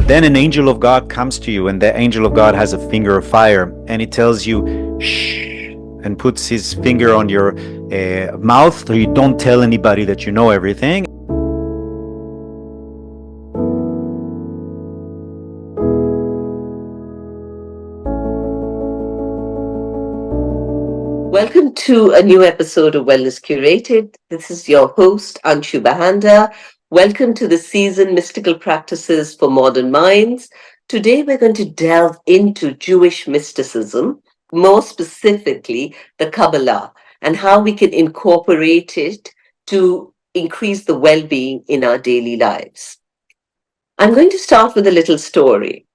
But then an angel of God comes to you, and the angel of God has a finger of fire, and he tells you, shh, and puts his finger on your mouth so you don't tell anybody that you know everything. Welcome to a new episode of Wellness Curated. This is your host, Anshu Bahanda. Welcome to the season Mystical Practices for Modern Minds. Today we're going to delve into Jewish mysticism, more specifically the Kabbalah, and how we can incorporate it to increase the well-being in our daily lives. I'm going to start with a little story.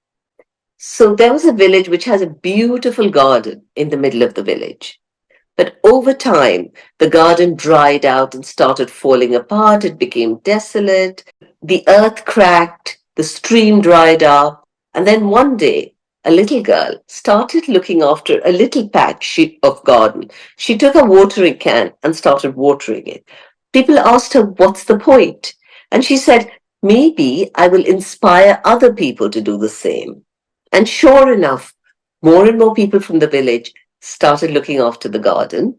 So there was a village which has a beautiful garden in the middle of the village. But over time, the garden dried out and started falling apart. It became desolate. The earth cracked. The stream dried up. And then one day, a little girl started looking after a little patch of garden. She took a watering can and started watering it. People asked her, what's the point? And she said, maybe I will inspire other people to do the same. And sure enough, more and more people from the village started looking after the garden.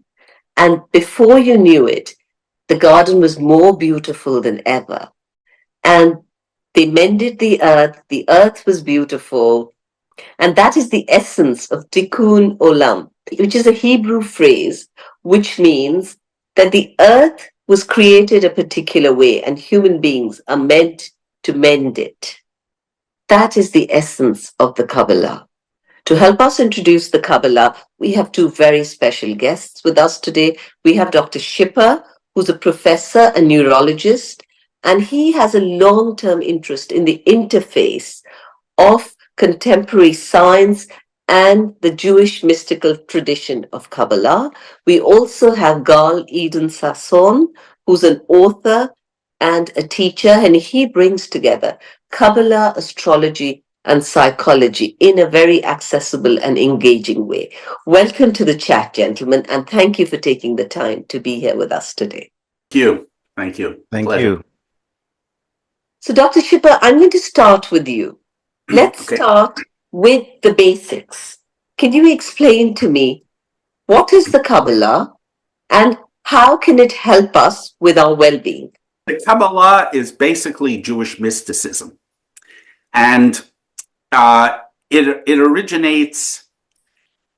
And before you knew it, the garden was more beautiful than ever. And they mended the earth was beautiful. And that is the essence of tikkun olam, which is a Hebrew phrase, which means that the earth was created a particular way and human beings are meant to mend it. That is the essence of the Kabbalah. To help us introduce the Kabbalah, we have two very special guests with us today. We have Dr. Shipper, who's a professor and neurologist, and he has a long-term interest in the interface of contemporary science and the Jewish mystical tradition of Kabbalah. We also have Gahl Eden Sasson, who's an author and a teacher, and he brings together Kabbalah, astrology, and psychology in a very accessible and engaging way. Welcome to the chat, gentlemen, and thank you for taking the time to be here with us today. Thank you. Thank you. Thank Pleasure. you. So, Dr. Shipper, I'm going to start with you. Let's start with the basics. Can you explain to me what is the Kabbalah and how can it help us with our well-being? The Kabbalah is basically Jewish mysticism. And it originates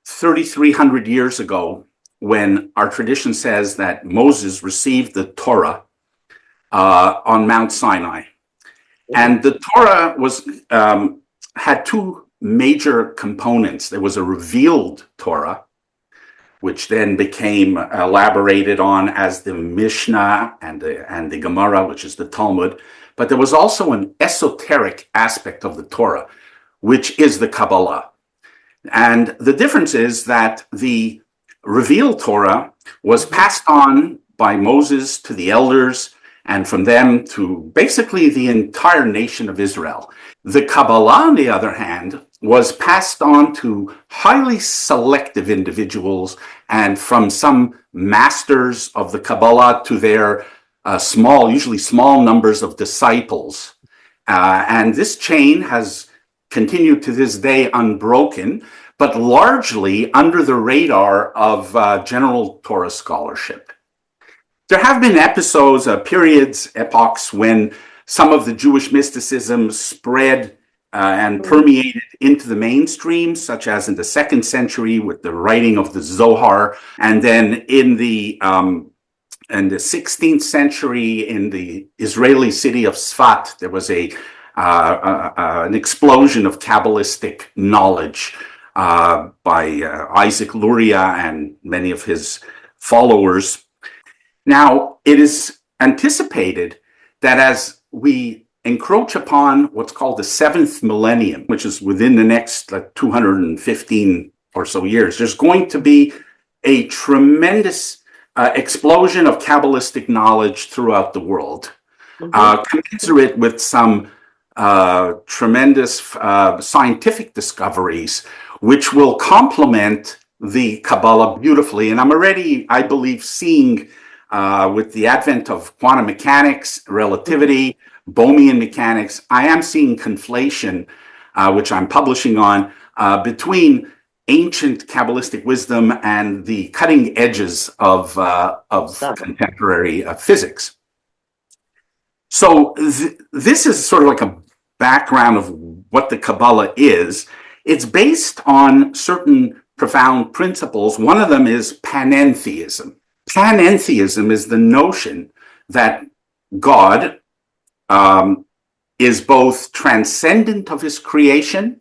3,300 years ago when our tradition says that Moses received the Torah on Mount Sinai. And the Torah had two major components. There was a revealed Torah, which then became elaborated on as the Mishnah and the Gemara, which is the Talmud. But there was also an esoteric aspect of the Torah, which is the Kabbalah. And the difference is that the revealed Torah was passed on by Moses to the elders and from them to basically the entire nation of Israel. The Kabbalah, on the other hand, was passed on to highly selective individuals and from some masters of the Kabbalah to their usually small numbers of disciples. And this chain has continued to this day unbroken, but largely under the radar of general Torah scholarship. There have been episodes, epochs when some of the Jewish mysticism spread and permeated into the mainstream, such as in the 2nd century with the writing of the Zohar, and then in the 16th century in the Israeli city of Sfat, there was an explosion of Kabbalistic knowledge by Isaac Luria and many of his followers. Now, it is anticipated that as we encroach upon what's called the 7th millennium, which is within the next 215 or so years, there's going to be a tremendous explosion of Kabbalistic knowledge throughout the world, commensurate with some tremendous scientific discoveries, which will complement the Kabbalah beautifully. And I'm already, I believe, seeing with the advent of quantum mechanics, relativity, Bohmian mechanics, I am seeing conflation, which I'm publishing on, between ancient Kabbalistic wisdom and the cutting edges of contemporary physics. So this is sort of like a background of what the Kabbalah is. It's based on certain profound principles. One of them is panentheism. Panentheism is the notion that God is both transcendent of his creation,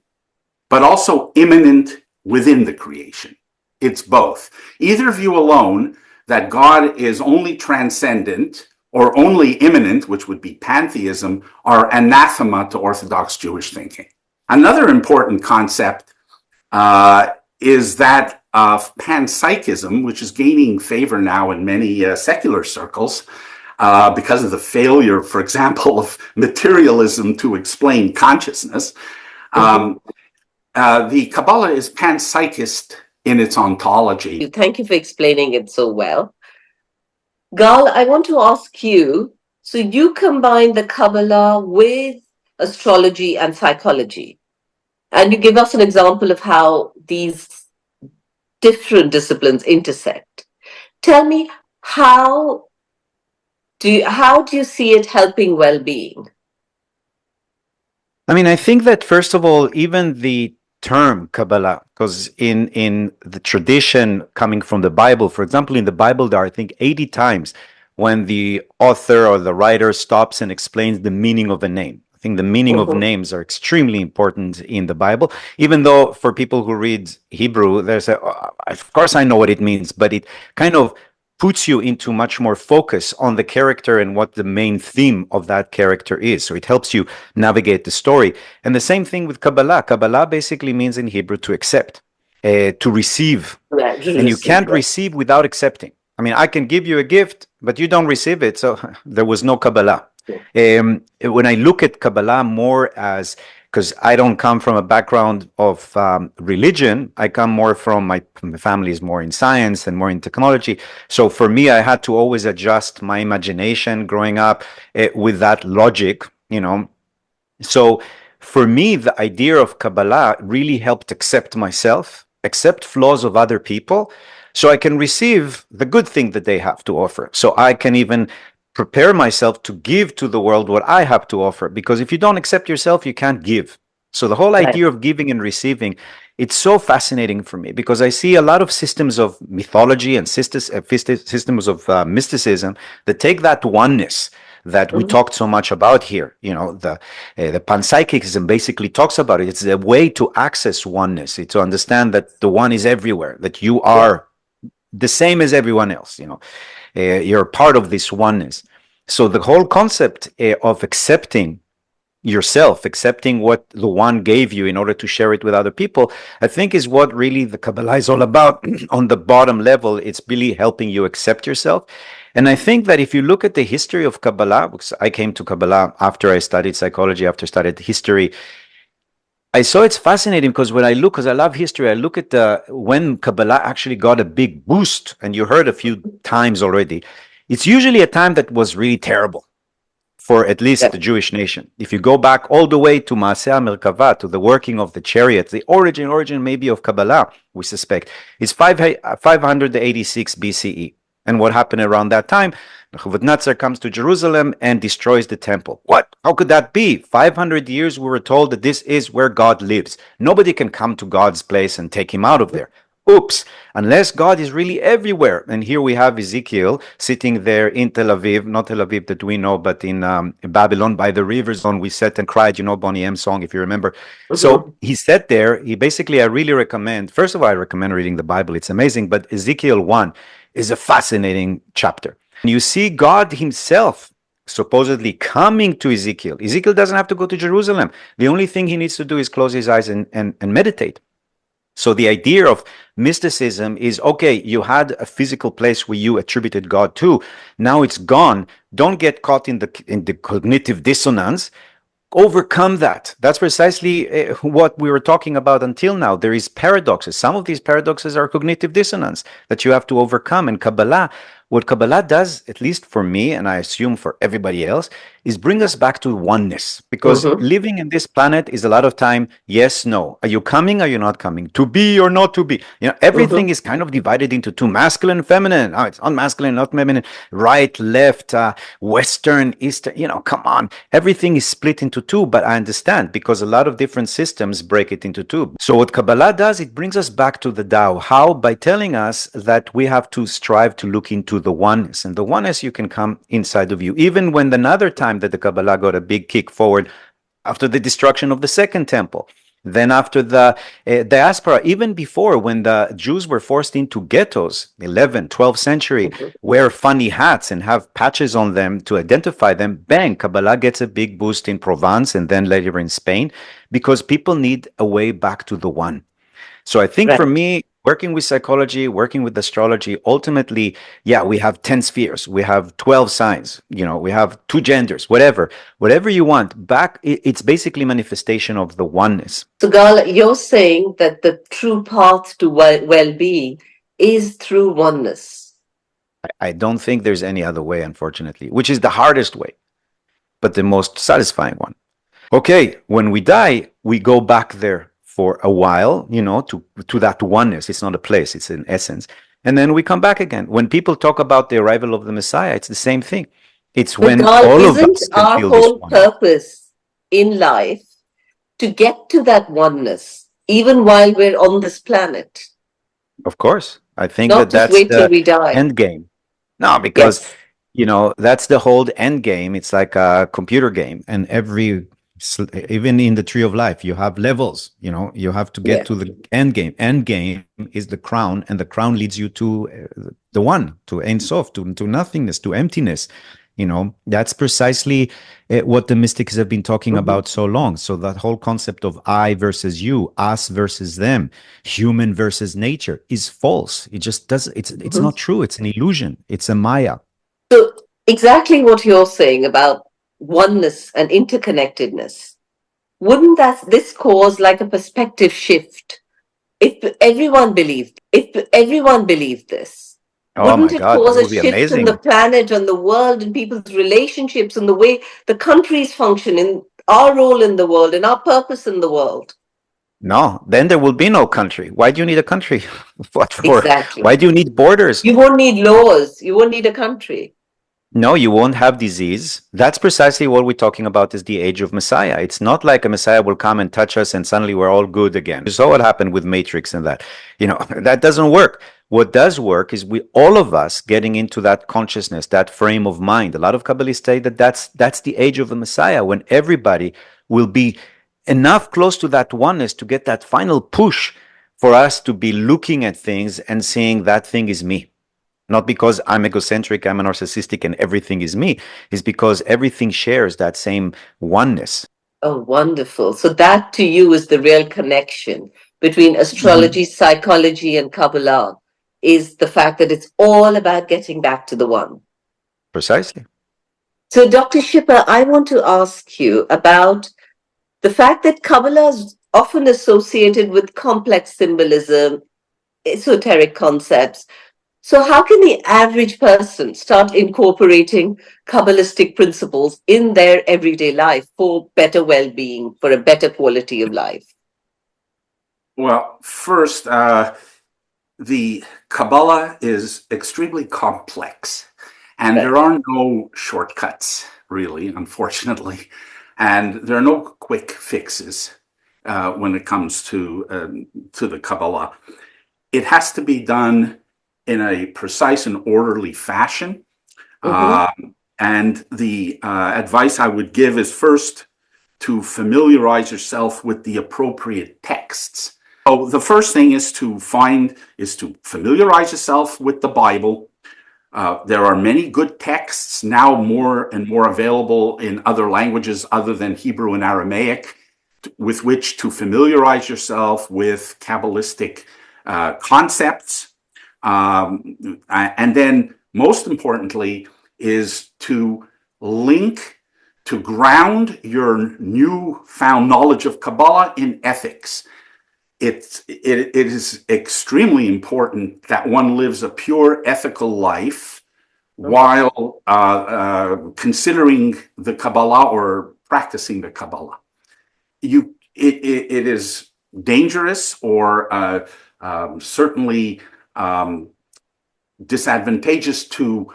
but also immanent within the creation. It's both. Either view alone, that God is only transcendent or only immanent, which would be pantheism, are anathema to Orthodox Jewish thinking. Another important concept is that of panpsychism, which is gaining favor now in many secular circles because of the failure, for example, of materialism to explain consciousness. The Kabbalah is panpsychist in its ontology. Thank you for explaining it so well. Gahl, I want to ask you, so you combine the Kabbalah with astrology and psychology, and you give us an example of how these different disciplines intersect. Tell me, how do you see it helping well-being? I mean, I think that first of all, even the term Kabbalah, because in the tradition coming from the Bible, for example, in the Bible, there are, I think, 80 times when the author or the writer stops and explains the meaning of a name. I think the meaning of names are extremely important in the Bible, even though for people who read Hebrew, there's of course I know what it means, but it kind of puts you into much more focus on the character and what the main theme of that character is. So it helps you navigate the story. And the same thing with Kabbalah. Kabbalah basically means in Hebrew to accept, to receive. And you can't receive without accepting. I mean, I can give you a gift, but you don't receive it. So there was no Kabbalah. When I look at Kabbalah more as, because I don't come from a background of religion, I come more from my family is more in science and more in technology. So for me, I had to always adjust my imagination growing up with that logic, you know. So for me, the idea of Kabbalah really helped accept myself, accept flaws of other people, so I can receive the good thing that they have to offer. So I can even prepare myself to give to the world what I have to offer, because if you don't accept yourself, you can't give. So the whole idea of giving and receiving, it's so fascinating for me, because I see a lot of systems of mythology and systems of mysticism that take that oneness that we talked so much about here. You know, the panpsychism basically talks about it. It's a way to access oneness. It's to understand that the one is everywhere, that you are the same as everyone else, you know. You're part of this oneness. So the whole concept of accepting yourself, accepting what the one gave you in order to share it with other people, I think is what really the Kabbalah is all about. On the bottom level, it's really helping you accept yourself. And I think that if you look at the history of Kabbalah, because I came to Kabbalah after I studied psychology, after I studied history, I saw it's fascinating because when I look, because I love history, I look at when Kabbalah actually got a big boost, and you heard a few times already, it's usually a time that was really terrible for at least the Jewish nation. If you go back all the way to Maaseh Merkava, to the working of the chariots, the origin maybe of Kabbalah, we suspect, is 586 BCE. And what happened around that time? Nebuchadnezzar comes to Jerusalem and destroys the temple. What? How could that be? 500 years we were told that this is where God lives. Nobody can come to God's place and take him out of there. Oops, unless God is really everywhere. And here we have Ezekiel sitting there in Tel Aviv, not Tel Aviv that we know, but in Babylon by the river zone. We sat and cried, you know, Bonnie M song, if you remember. So he sat there. He basically, I really recommend, first of all, I recommend reading the Bible. It's amazing. But Ezekiel 1 is a fascinating chapter. And you see God himself supposedly coming to Ezekiel. Ezekiel doesn't have to go to Jerusalem. The only thing he needs to do is close his eyes and meditate. So the idea of mysticism is, okay, you had a physical place where you attributed God to. Now it's gone. Don't get caught in the cognitive dissonance. Overcome that. That's precisely what we were talking about until now. There is paradoxes. Some of these paradoxes are cognitive dissonance that you have to overcome. And Kabbalah what Kabbalah does, at least for me, and I assume for everybody else, is bring us back to oneness. Because Mm-hmm. living in this planet is a lot of time, yes, no. Are you coming? Are you not coming? To be or not to be? Mm-hmm. Everything is kind of divided into two, masculine and feminine. Oh, it's unmasculine, not feminine. Right, left, Western, Eastern. Come on. Everything is split into two, but I understand because a lot of different systems break it into two. So what Kabbalah does, it brings us back to the Tao. How? By telling us that we have to strive to look into the oneness. And the oneness you can come inside of you. Even when another time that the Kabbalah got a big kick forward after the destruction of the Second Temple. Then after the diaspora, even before when the Jews were forced into ghettos, 11th, 12th century, wear funny hats and have patches on them to identify them, bang, Kabbalah gets a big boost in Provence and then later in Spain, because people need a way back to the one. So I think for Right. me, working with psychology, working with astrology, ultimately, yeah, we have 10 spheres, we have 12 signs, we have two genders, whatever you want. It's basically manifestation of the oneness. So, Gahl, you're saying that the true path to well-being is through oneness. I don't think there's any other way, unfortunately, which is the hardest way, but the most satisfying one. Okay, when we die, we go back there for a while, to that oneness. It's not a place, it's an essence. And then we come back again. When people talk about the arrival of the Messiah, it's the same thing. It's But, when Gahl, all of isn't us can our feel this whole oneness. purpose in life to get to that oneness, even while we're on this planet? Of course. I think Not that just that's wait till the we die. end game. No, because Yes. that's the whole end game. It's like a computer game, and even in the tree of life, you have levels. You have to get Yeah. to the end game. End game is the crown, and the crown leads you to the one, to Ein Sof, to nothingness, to emptiness. That's precisely what the mystics have been talking Mhm. about so long. So that whole concept of I versus you, us versus them, human versus nature is false. It just does. It's Mhm. not true. It's an illusion. It's a maya. So, exactly what you're saying about oneness and interconnectedness, wouldn't this cause like a perspective shift? If everyone believed this, Oh wouldn't my it God, cause that a would be shift in the amazing. planet and the world and people's relationships and the way the countries function, in our role in the world and our purpose in the world? No, then there will be no country. Why do you need a country? What for? Exactly. Why do you need borders? You won't need laws. You won't need a country. No, you won't have disease. That's precisely what we're talking about is the age of Messiah. It's not like a Messiah will come and touch us and suddenly we're all good again. You saw what happened with Matrix and that. That doesn't work. What does work is all of us getting into that consciousness, that frame of mind. A lot of Kabbalists say that that's the age of the Messiah when everybody will be enough close to that oneness to get that final push for us to be looking at things and saying that thing is me. Not because I'm egocentric, I'm a narcissistic, and everything is me. It's because everything shares that same oneness. Oh, wonderful. So that to you is the real connection between Mhm. astrology, psychology, and Kabbalah, is the fact that it's all about getting back to the one. Precisely. So, Dr. Shipper, I want to ask you about the fact that Kabbalah is often associated with complex symbolism, esoteric concepts. So, how can the average person start incorporating Kabbalistic principles in their everyday life for better well being, for a better quality of life? Well, first, the Kabbalah is extremely complex, and there Right. are no shortcuts, really, unfortunately, and there are no quick fixes when it comes to the Kabbalah. It has to be done in a precise and orderly fashion. Mm-hmm. And the advice I would give is first to familiarize yourself with the appropriate texts. So the first thing is to familiarize yourself with the Bible. There are many good texts now, more and more available in other languages other than Hebrew and Aramaic, with which to familiarize yourself with Kabbalistic concepts. And then, most importantly, is to ground your newfound knowledge of Kabbalah in ethics. It is extremely important that one lives a pure ethical life while considering the Kabbalah or practicing the Kabbalah. It is dangerous or certainly disadvantageous to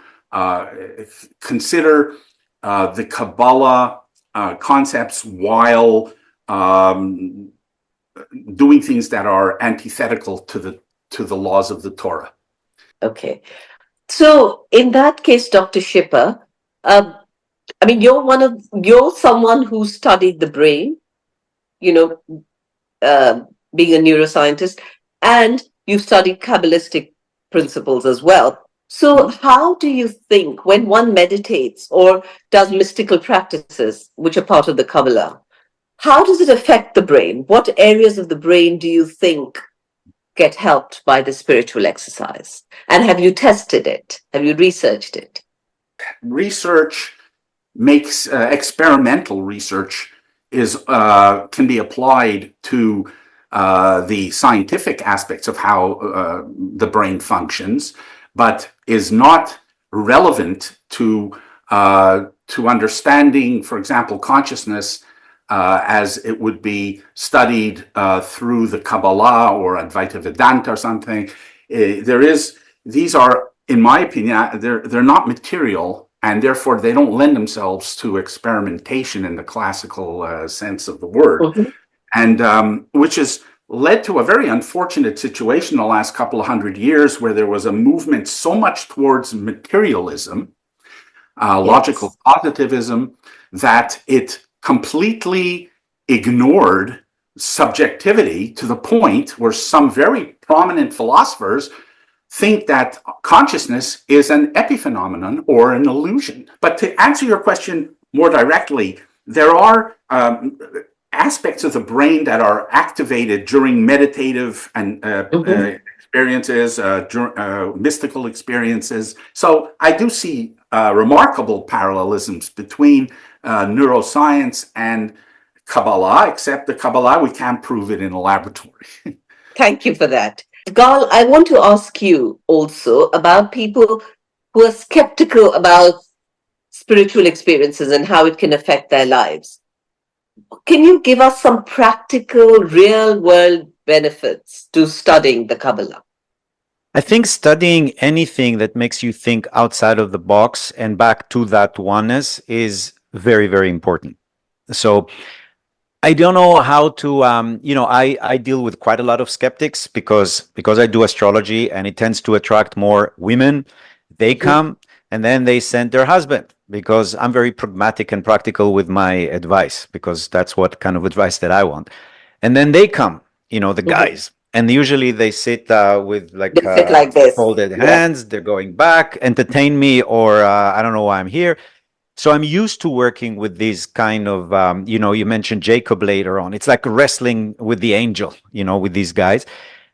consider the Kabbalah concepts while doing things that are antithetical to the laws of the Torah. Okay. So in that case, Dr. Shipper, I mean, you're someone who studied the brain, you know, being a neuroscientist, and you studied Kabbalistic principles as well. So how do you think when one meditates or does mystical practices, which are part of the Kabbalah, how does it affect the brain? What areas of the brain do you think get helped by the spiritual exercise? And have you tested it? Have you researched it? Research makes experimental research can be applied to the scientific aspects of how the brain functions, but is not relevant to understanding, for example, consciousness as it would be studied through the Kabbalah or Advaita Vedanta or something. These are, in my opinion, they're not material, and therefore they don't lend themselves to experimentation in the classical sense of the word. Mm-hmm. And which has led to a very unfortunate situation in the last couple of hundred years, where there was a movement so much towards materialism, logical positivism, that it completely ignored subjectivity, to the point where some very prominent philosophers think that consciousness is an epiphenomenon or an illusion. But to answer your question more directly, there are aspects of the brain that are activated during meditative and experiences, mystical experiences. So I do see remarkable parallelisms between neuroscience and Kabbalah, except the Kabbalah, we can't prove it in a laboratory. Thank you for that. Gahl, I want to ask you also about people who are skeptical about spiritual experiences and how it can affect their lives. Can you give us some practical, real-world benefits to studying the Kabbalah? I think studying anything that makes you think outside of the box and back to that oneness is very, very important. So I don't know how to, I deal with quite a lot of skeptics because I do astrology, and it tends to attract more women. They come and then they send their husband, because I'm very pragmatic and practical with my advice, because that's what kind of advice that I want. And then they come, the guys. And usually they sit with like this. Folded hands. They're going back, entertain me, or I don't know why I'm here. So I'm used to working with these kind of, you mentioned Jacob later on. It's like wrestling with the angel, with these guys.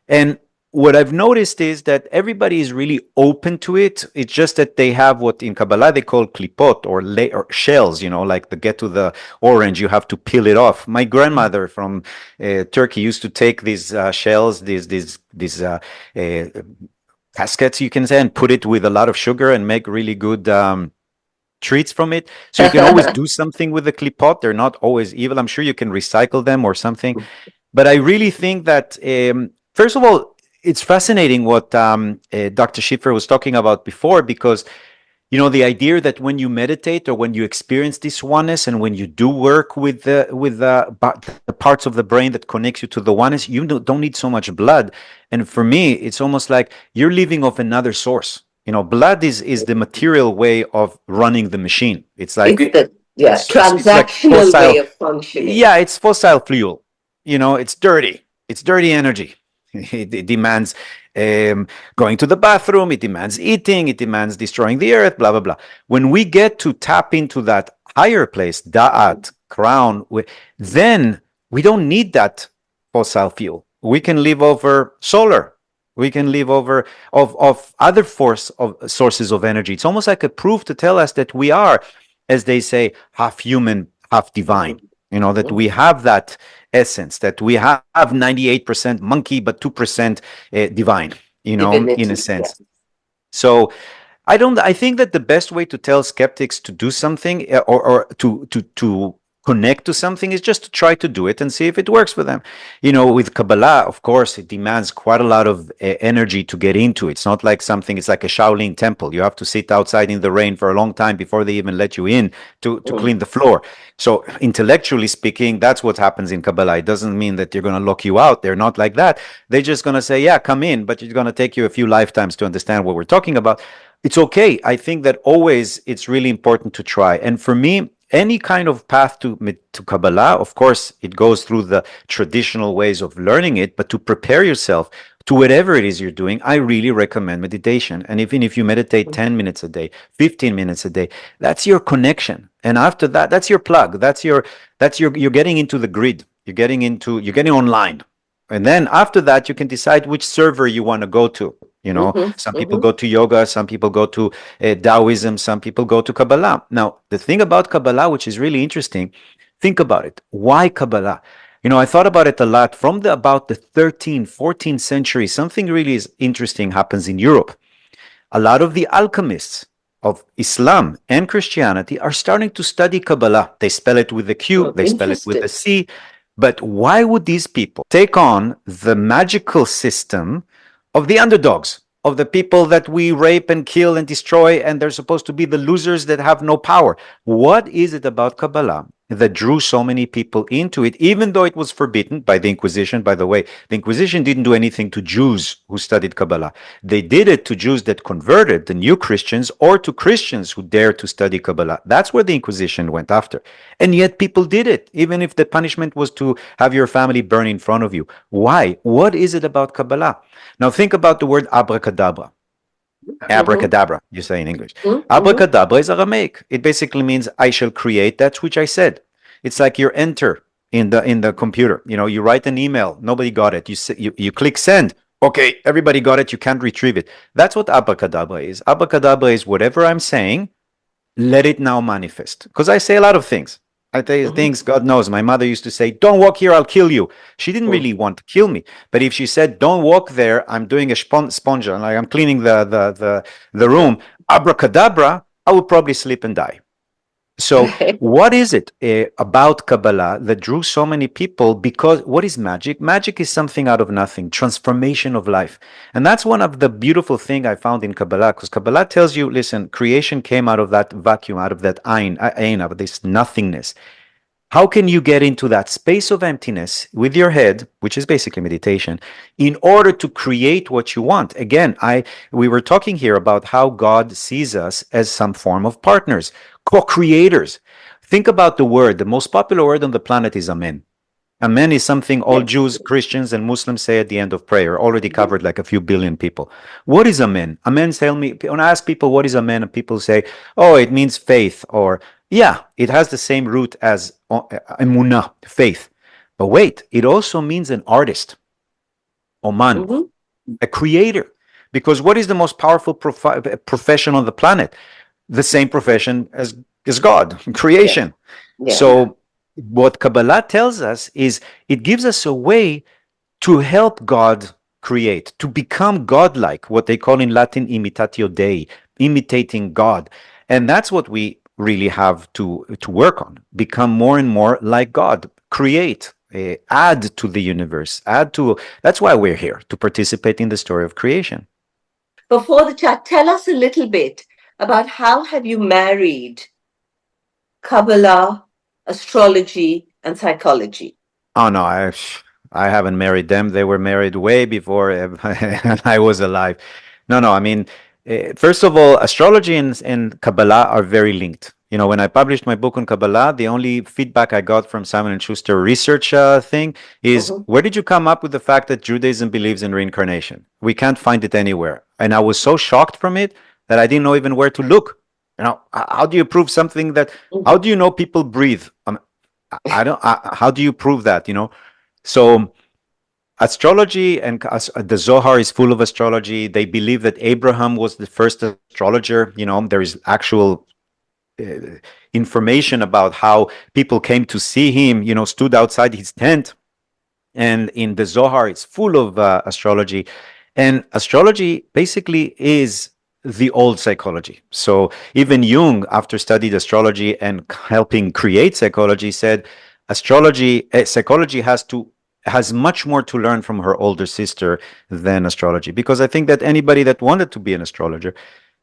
And what I've noticed is that everybody is really open to it. It's just that they have what in Kabbalah they call klipot, or shells, like to get to the orange, you have to peel it off. My grandmother from Turkey used to take these shells, these caskets, you can say, and put it with a lot of sugar and make really good treats from it. So you can always do something with the klipot. They're not always evil. I'm sure you can recycle them or something. But I really think that, first of all, it's fascinating what Dr. Shipper was talking about before, because, the idea that when you meditate or when you experience this oneness, and when you do work with the parts of the brain that connects you to the oneness, you don't need so much blood. And for me, it's almost like you're living off another source. Blood is the material way of running the machine. It's like transactional way of functioning. Yeah, it's fossil fuel. It's dirty. It's dirty energy. It demands going to the bathroom. It demands eating. It demands destroying the earth. Blah blah blah. When we get to tap into that higher place, da'at, crown, then we don't need that fossil fuel. We can live over solar. We can live over of other sources of energy. It's almost like a proof to tell us that we are, as they say, half human, half divine. That we have that essence, that we have 98% monkey, but 2% divine, Divinity, in a sense. So I think that the best way to tell skeptics to do something, or to connect to something, is just to try to do it and see if it works for them. With Kabbalah, of course, it demands quite a lot of energy to get into. It's not like something, it's like a Shaolin temple. You have to sit outside in the rain for a long time before they even let you in to clean the floor. So intellectually speaking, that's what happens in Kabbalah. It doesn't mean that you're going to lock you out. They're not like that. They're just going to say, yeah, come in, but it's going to take you a few lifetimes to understand what we're talking about. It's okay. I think that always it's really important to try. And for me, any kind of path to Kabbalah, of course, it goes through the traditional ways of learning it, but to prepare yourself to whatever it is you're doing, I really recommend meditation. And even if you meditate 10 minutes a day, 15 minutes a day, that's your connection. And after that, that's your plug. You're getting into the grid. You're getting online. And then after that, you can decide which server you want to go to. Some people go to yoga, some people go to Taoism, some people go to Kabbalah. Now, the thing about Kabbalah, which is really interesting, think about it. Why Kabbalah? I thought about it a lot. From about the 13th, 14th century, something really interesting happens in Europe. A lot of the alchemists of Islam and Christianity are starting to study Kabbalah. They spell it with a Q, they spell it with a C. But why would these people take on the magical system of the underdogs, of the people that we rape and kill and destroy, and they're supposed to be the losers that have no power? What is it about Kabbalah that drew so many people into it, even though it was forbidden by the Inquisition? By the way, the Inquisition didn't do anything to Jews who studied Kabbalah. They did it to Jews that converted, the new Christians, or to Christians who dared to study Kabbalah. That's where the Inquisition went after. And yet people did it, even if the punishment was to have your family burn in front of you. Why? What is it about Kabbalah? Now think about the word abracadabra. Abracadabra, you say in English. Abracadabra is Aramaic. It basically means I shall create that which I said. It's like your enter in the computer. You write an email, nobody got it. You click send. Okay, everybody got it. You can't retrieve it. That's what abracadabra is. Abracadabra is whatever I'm saying, let it now manifest. Because I say a lot of things. I tell you things, God knows. My mother used to say, don't walk here, I'll kill you. She didn't really want to kill me. But if she said, don't walk there, I'm doing a sponge, like I'm cleaning the room, abracadabra, I would probably sleep and die. So what is it about Kabbalah that drew so many people? Because what is magic? Magic is something out of nothing, transformation of life. And that's one of the beautiful things I found in Kabbalah, because Kabbalah tells you, listen, creation came out of that vacuum, out of that ein, out of this nothingness. How can you get into that space of emptiness with your head, which is basically meditation, in order to create what you want? Again, we were talking here about how God sees us as some form of partners, co-creators. Think about the word. The most popular word on the planet is Amen. Amen is something all Jews, Christians, and Muslims say at the end of prayer. Already covered like a few billion people. What is Amen? Amen, tell me, when I ask people what is Amen, and people say, oh, it means faith, or yeah, it has the same root as emunah, faith. But wait, it also means an artist, oman, a creator. Because what is the most powerful profession on the planet? The same profession as God, creation. Yeah. So what Kabbalah tells us is it gives us a way to help God create, to become godlike, what they call in Latin imitatio Dei, imitating God. And that's what we really have to work on, become more and more like God, create, add to the universe, that's why we're here, to participate in the story of creation. Before the chat, tell us a little bit about how have you married Kabbalah, astrology, and psychology? Oh no, I haven't married them. They were married way before I was alive. No, I mean, first of all, astrology and Kabbalah are very linked. When I published my book on Kabbalah, the only feedback I got from Simon & Schuster research thing is, where did you come up with the fact that Judaism believes in reincarnation? We can't find it anywhere. And I was so shocked from it that I didn't know even where to look. How do you prove something that, how do you know people breathe? How do you prove that, So astrology, and the Zohar is full of astrology. They believe that Abraham was the first astrologer. There is actual information about how people came to see him, stood outside his tent. And in the Zohar, it's full of astrology. And astrology basically is the old psychology. So even Jung, after studied astrology and helping create psychology, said psychology has much more to learn from her older sister than astrology. Because I think that anybody that wanted to be an astrologer,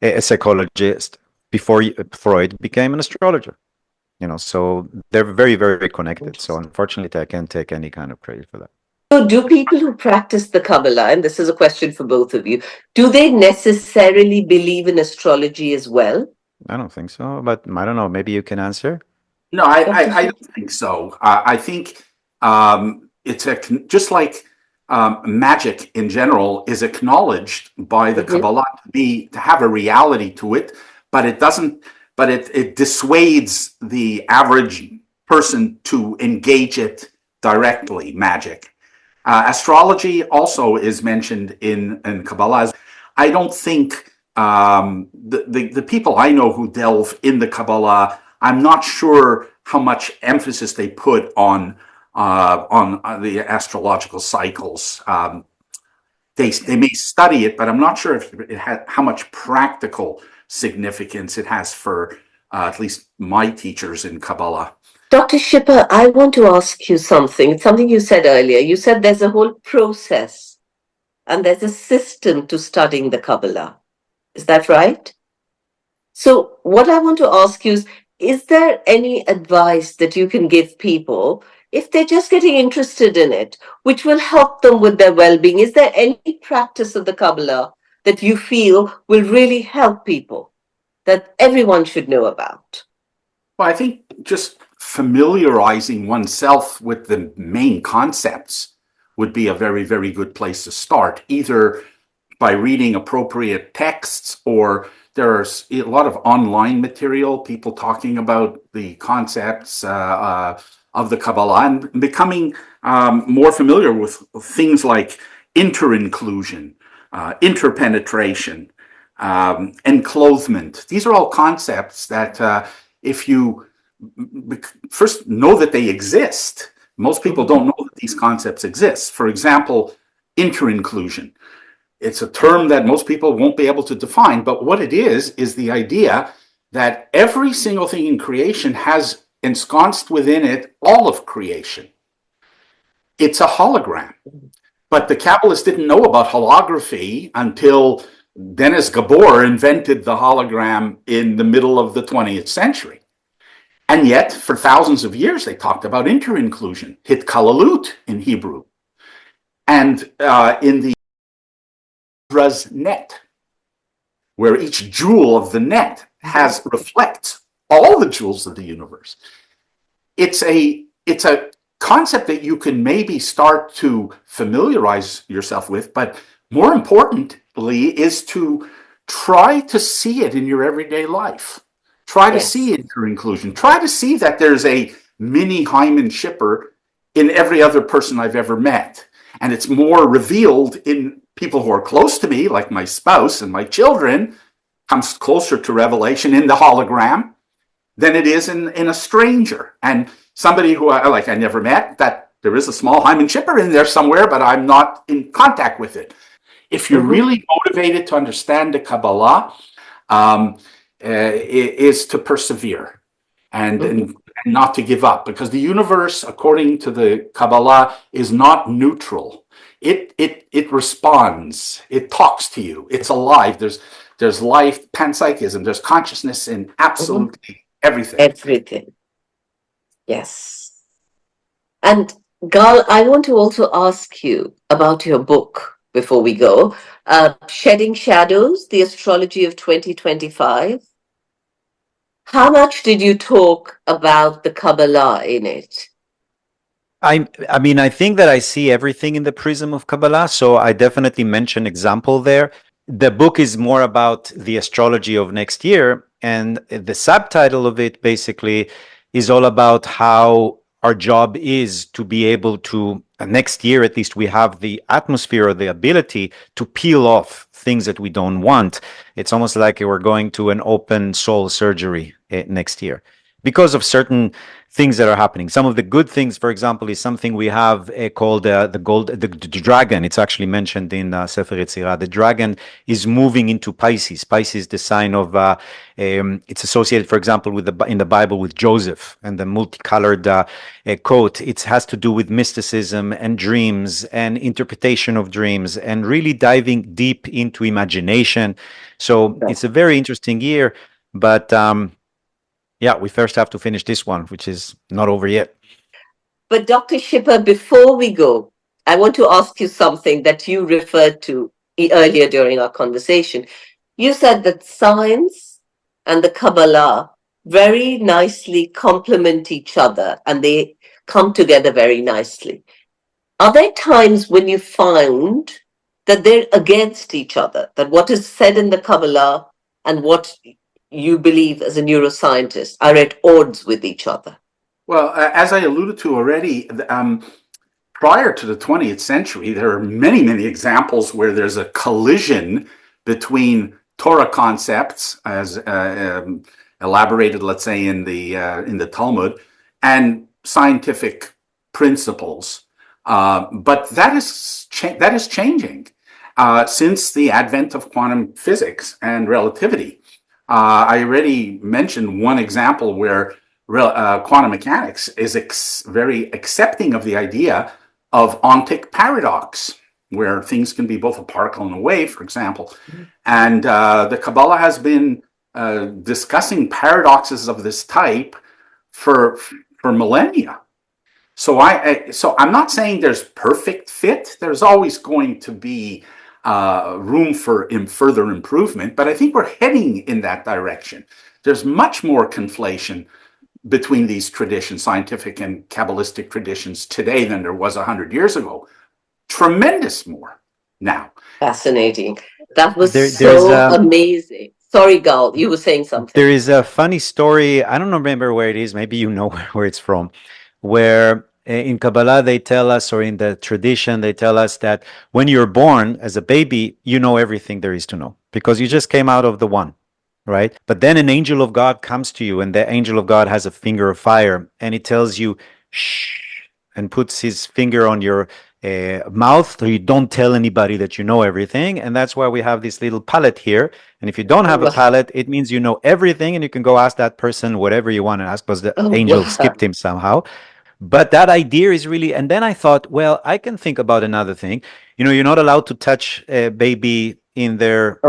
a psychologist, before Freud became an astrologer. So they're very, very connected. So unfortunately, I can't take any kind of credit for that. So do people who practice the Kabbalah, and this is a question for both of you, do they necessarily believe in astrology as well? I don't think so, but I don't know. Maybe you can answer. No, I don't think so. I think it's just like magic in general is acknowledged by the Kabbalah to have a reality to it, but it doesn't. But it dissuades the average person to engage it directly. Magic, astrology also is mentioned in Kabbalah. I don't think the people I know who delve in the Kabbalah, I'm not sure how much emphasis they put on the astrological cycles. They may study it, but I'm not sure if it had how much practical significance it has for at least my teachers in Kabbalah. Dr. Shipper, I want to ask you something. Something you said earlier. You said there's a whole process and there's a system to studying the Kabbalah. Is that right? So what I want to ask you is there any advice that you can give people if they're just getting interested in it, which will help them with their well-being? Is there any practice of the Kabbalah that you feel will really help people, that everyone should know about? Well, I think just familiarizing oneself with the main concepts would be a very, very good place to start, either by reading appropriate texts, or there's a lot of online material, people talking about the concepts of the Kabbalah and becoming more familiar with things like interinclusion, interpenetration, enclothement. These are all concepts that if you first know that they exist, most people don't know that these concepts exist. For example, interinclusion. It's a term that most people won't be able to define, but what it is the idea that every single thing in creation has ensconced within it all of creation. It's a hologram. But the Kabbalists didn't know about holography until Dennis Gabor invented the hologram in the middle of the 20th century. And yet, for thousands of years, they talked about interinclusion, hitkalalut in Hebrew. And in the net, where each jewel of the net reflects all the jewels of the universe. It's a concept that you can maybe start to familiarize yourself with, but more importantly is to try to see it in your everyday life. Try to see interinclusion. Try to see that there's a mini Hyman Shipper in every other person I've ever met. And it's more revealed in people who are close to me, like my spouse and my children, comes closer to revelation in the hologram than it is in a stranger. And somebody who I never met, that there is a small Hyman Shipper in there somewhere, but I'm not in contact with it. If you're really motivated to understand the Kabbalah, is to persevere and not to give up, because the universe, according to the Kabbalah, is not neutral. It responds. It talks to you. It's alive. There's life, panpsychism. There's consciousness in absolutely everything. Everything. Yes. And Gahl, I want to also ask you about your book before we go. Shedding Shadows, The Astrology of 2025. How much did you talk about the Kabbalah in it? I mean, I think that I see everything in the prism of Kabbalah, so I definitely mention example there. The book is more about the astrology of next year, and the subtitle of it basically is all about how our job is to be able to, next year at least, we have the atmosphere or the ability to peel off things that we don't want. It's almost like we're going to an open soul surgery next year. because of certain things that are happening. Some of the good things, for example, is something we have called the dragon. It's actually mentioned in Sefer Yetzirah. The dragon is moving into Pisces. Pisces, the sign of it's associated, for example, with in the Bible with Joseph and the multicolored coat. It has to do with mysticism and dreams and interpretation of dreams and really diving deep into imagination. So it's a very interesting year, but yeah, we first have to finish this one, which is not over yet. But Dr. Shipper, before we go, I want to ask you something that you referred to earlier during our conversation. You said that science and the Kabbalah very nicely complement each other and they come together very nicely. Are there times when you found that they're against each other, that what is said in the Kabbalah and what you believe as a neuroscientist are at odds with each other? Well, as I alluded to already, prior to the 20th century, there are many, many examples where there's a collision between Torah concepts, as elaborated, let's say, in the Talmud, and scientific principles. But that is changing since the advent of quantum physics and relativity. I already mentioned one example where quantum mechanics is very accepting of the idea of ontic paradox, where things can be both a particle and a wave, for example. And the Kabbalah has been discussing paradoxes of this type for millennia. So I'm not saying there's perfect fit. There's always going to be room for further improvement, but I think we're heading in that direction. There's much more conflation between these traditions, scientific and Kabbalistic traditions today than there was 100 years ago. Tremendous more now. Fascinating. That was so amazing. Sorry, Gahl, you were saying something. There is a funny story. I don't remember where it is. Maybe you know where it's from, where in Kabbalah they tell us, or in the tradition they tell us, that when you're born as a baby, you know everything there is to know because you just came out of the one, right? But then an angel of God comes to you, and the angel of God has a finger of fire, and it tells you shh, and puts his finger on your mouth, so you don't tell anybody that you know everything. And that's why we have this little palette here. And if you don't have a palette, it means you know everything, and you can go ask that person whatever you want to ask, because the angel skipped him somehow. But that idea is really, and then I thought, well, I can think about another thing. You know, you're not allowed to touch a baby in their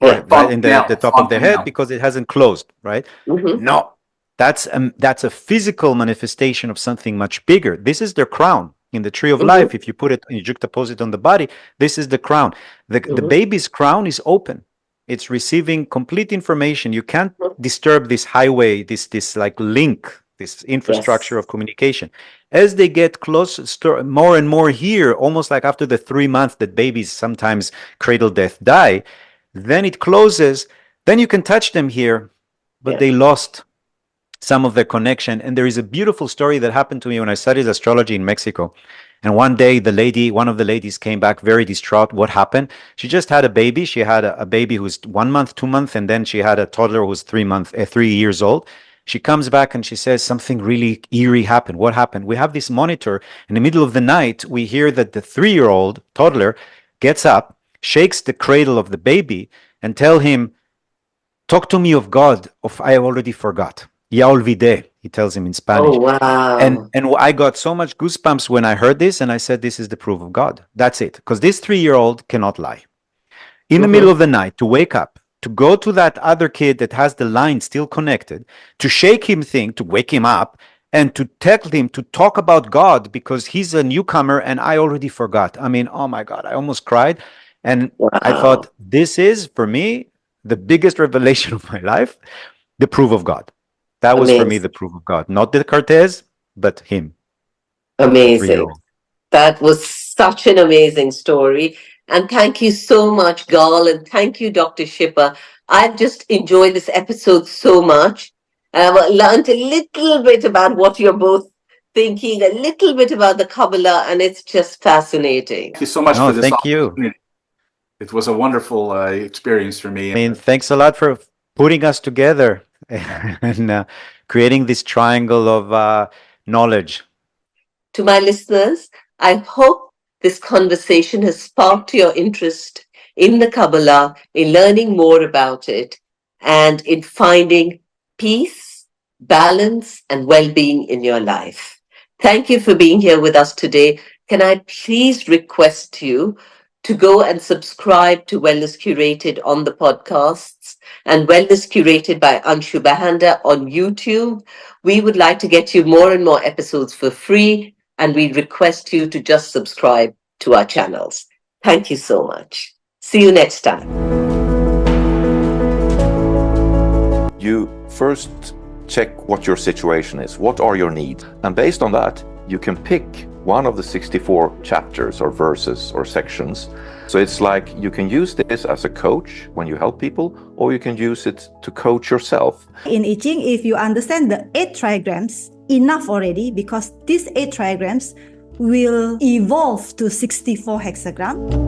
right, in the top of their head because it hasn't closed, right? No, that's a physical manifestation of something much bigger. This is their crown in the tree of life. If you put it, you juxtapose it on the body, this is the crown. The baby's crown is open. It's receiving complete information. You can't disturb this highway, this like link, this infrastructure of communication. As they get close, more and more here, almost like after the 3 months that babies sometimes cradle death die, then it closes, then you can touch them here, but they lost some of their connection. And there is a beautiful story that happened to me when I studied astrology in Mexico. And one day one of the ladies came back very distraught. What happened? She just had a baby. She had a baby who's 1 month, 2 months, and then she had a toddler who was 3 years old. She comes back and she says, something really eerie happened. What happened? We have this monitor. In the middle of the night, we hear that the 3-year-old toddler gets up, shakes the cradle of the baby, and tell him, talk to me of God, I already forgot. Ya olvidé, he tells him in Spanish. Oh, wow. And I got so much goosebumps when I heard this, and I said, this is the proof of God. That's it. Because this 3-year-old cannot lie. In the middle of the night, to wake up, to go to that other kid that has the line still connected, to shake him to wake him up, and to tell him to talk about God because he's a newcomer and I already forgot. I mean, oh my God, I almost cried. And I thought, this is, for me, the biggest revelation of my life, the proof of God. That was for me the proof of God. Not the Cortez, but him. Amazing. That was such an amazing story. And thank you so much, Gahl, and thank you, Dr. Shipper. I've just enjoyed this episode so much. I've learned a little bit about what you're both thinking, a little bit about the Kabbalah, and it's just fascinating. Thank you so much for this opportunity. You. It was a wonderful experience for me. I mean, thanks a lot for putting us together and creating this triangle of knowledge. To my listeners, I hope this conversation has sparked your interest in the Kabbalah, in learning more about it, and in finding peace, balance, and well-being in your life. Thank you for being here with us today. Can I please request you to go and subscribe to Wellness Curated on the podcasts and Wellness Curated by Anshu Bahanda on YouTube. We would like to get you more and more episodes for free, and we request you to just subscribe to our channels. Thank you so much. See you next time. You first check what your situation is. What are your needs? And based on that, you can pick one of the 64 chapters or verses or sections. So it's like you can use this as a coach when you help people, or you can use it to coach yourself. In I Ching, if you understand the 8 trigrams, enough already, because these 8 trigrams will evolve to 64 hexagram.